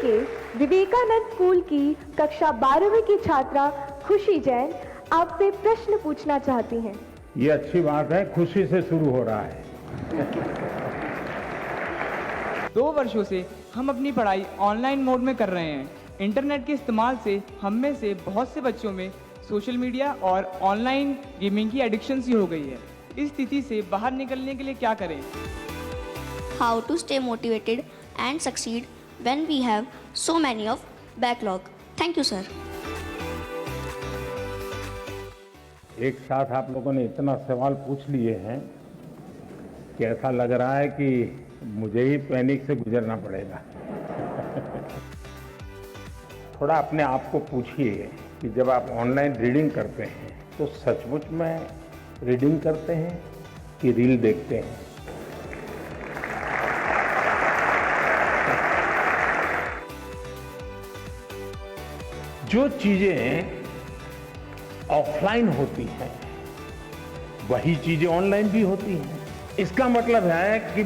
के विवेकानंद स्कूल की कक्षा 12वीं की छात्रा खुशी जैन आपसे प्रश्न पूछना चाहती हैं। ये अच्छी बात है, खुशी से शुरू हो रहा है। 2 वर्षों से हम अपनी पढ़ाई ऑनलाइन मोड में कर रहे हैं। इंटरनेट के इस्तेमाल से हम में से बहुत से बच्चों में सोशल मीडिया और ऑनलाइन गेमिंग की एडिक्शन सी हो गई है। इस स्थिति से बाहर निकलने के लिए क्या करें? How to stay motivated and succeed when we have so many of backlog. Thank you, sir. एक साथ आप लोगों ने इतना सवाल पूछ लिए हैं कि ऐसा लग रहा है कि मुझे ही पैनिक से गुजरना पड़ेगा। थोड़ा अपने आप को पूछिए कि जब आप ऑनलाइन रीडिंग करते हैं तो सचमुच में रीडिंग करते हैं कि रील देखते हैं? जो चीजें ऑफलाइन होती हैं वही चीजें ऑनलाइन भी होती हैं। इसका मतलब है कि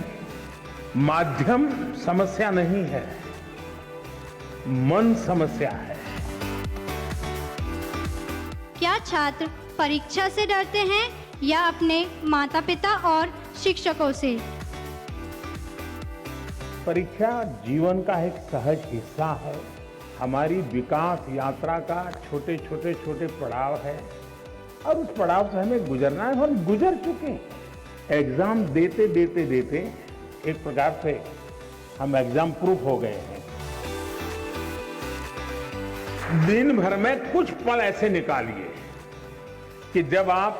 माध्यम समस्या नहीं है, मन समस्या है। क्या छात्र परीक्षा से डरते हैं या अपने माता पिता और शिक्षकों से? परीक्षा जीवन का एक सहज हिस्सा है, हमारी विकास यात्रा का छोटे छोटे पड़ाव है और उस पड़ाव से हमें गुजरना है। हम गुजर चुके हैं। एग्जाम देते देते देते एक प्रकार से हम एग्जाम प्रूफ हो गए हैं। दिन भर में कुछ पल ऐसे निकालिए कि जब आप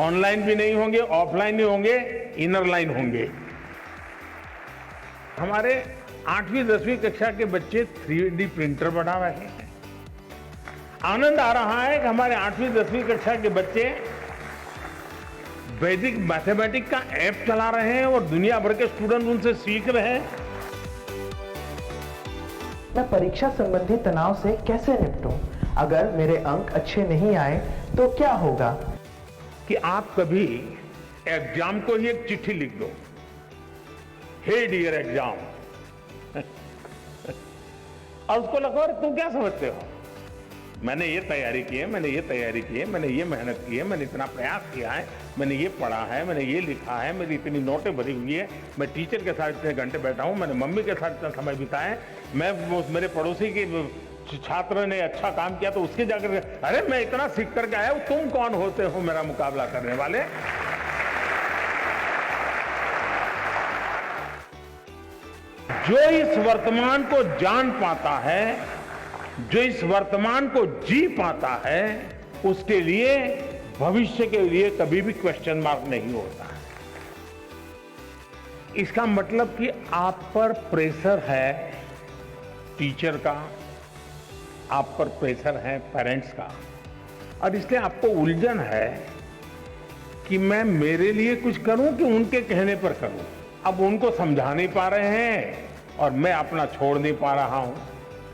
ऑनलाइन भी नहीं होंगे, ऑफलाइन नहीं होंगे, इनर लाइन होंगे। हमारे 8वीं 10वीं कक्षा के बच्चे 3D प्रिंटर बना रहे हैं। आनंद आ रहा है कि हमारे 8वीं 10वीं कक्षा के बच्चे वैदिक मैथमेटिक्स का ऐप चला रहे हैं और दुनिया भर के स्टूडेंट उनसे सीख रहे हैं। मैं परीक्षा संबंधी तनाव से कैसे निपटूं? अगर मेरे अंक अच्छे नहीं आए तो क्या होगा? कि आप कभी एग्जाम को ही एक चिट्ठी लिख दो, हे डियर एग्जाम, और उसको लिखो, और तुम क्या समझते हो, मैंने ये तैयारी की है, मैंने ये तैयारी की है, मैंने ये मेहनत की है, मैंने इतना प्रयास किया है, मैंने ये पढ़ा है, मैंने ये लिखा है, मेरी इतनी नोटें भरी हुई है, मैं टीचर के साथ इतने घंटे बैठा हूं, मैंने मम्मी के साथ इतना समय बिताया है, मैं मेरे पड़ोसी के छात्र ने अच्छा काम किया तो उसके जाकर, अरे मैं इतना सीख करके आया हूं, तुम कौन होते हो मेरा मुकाबला करने वाले? जो इस वर्तमान को जान पाता है, जो इस वर्तमान को जी पाता है, उसके लिए भविष्य के लिए कभी भी क्वेश्चन मार्क नहीं होता है। इसका मतलब कि आप पर प्रेशर है टीचर का, आप पर प्रेशर है पेरेंट्स का, और इसलिए आपको उलझन है कि मैं मेरे लिए कुछ करूं कि उनके कहने पर करूं। अब उनको समझा नहीं पा रहे हैं और मैं अपना छोड़ नहीं पा रहा हूं।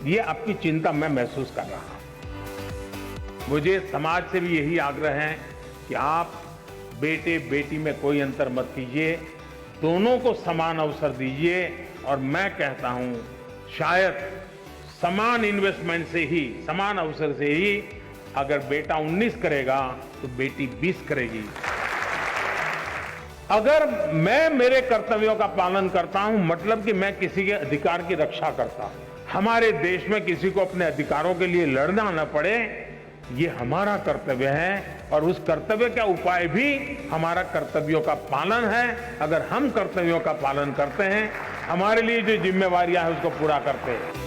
ये आपकी चिंता मैं महसूस कर रहा हूं। मुझे समाज से भी यही आग्रह है कि आप बेटे बेटी में कोई अंतर मत कीजिए, दोनों को समान अवसर दीजिए। और मैं कहता हूं शायद समान इन्वेस्टमेंट से ही, समान अवसर से ही अगर बेटा 19 करेगा तो बेटी 20 करेगी। अगर मैं मेरे कर्तव्यों का पालन करता हूं, मतलब कि मैं किसी के अधिकार की रक्षा करता हूं, हमारे देश में किसी को अपने अधिकारों के लिए लड़ना न पड़े, ये हमारा कर्तव्य है। और उस कर्तव्य का उपाय भी हमारा कर्तव्यों का पालन है। अगर हम कर्तव्यों का पालन करते हैं, हमारे लिए जो जिम्मेवारियां हैं उसको पूरा करते हैं।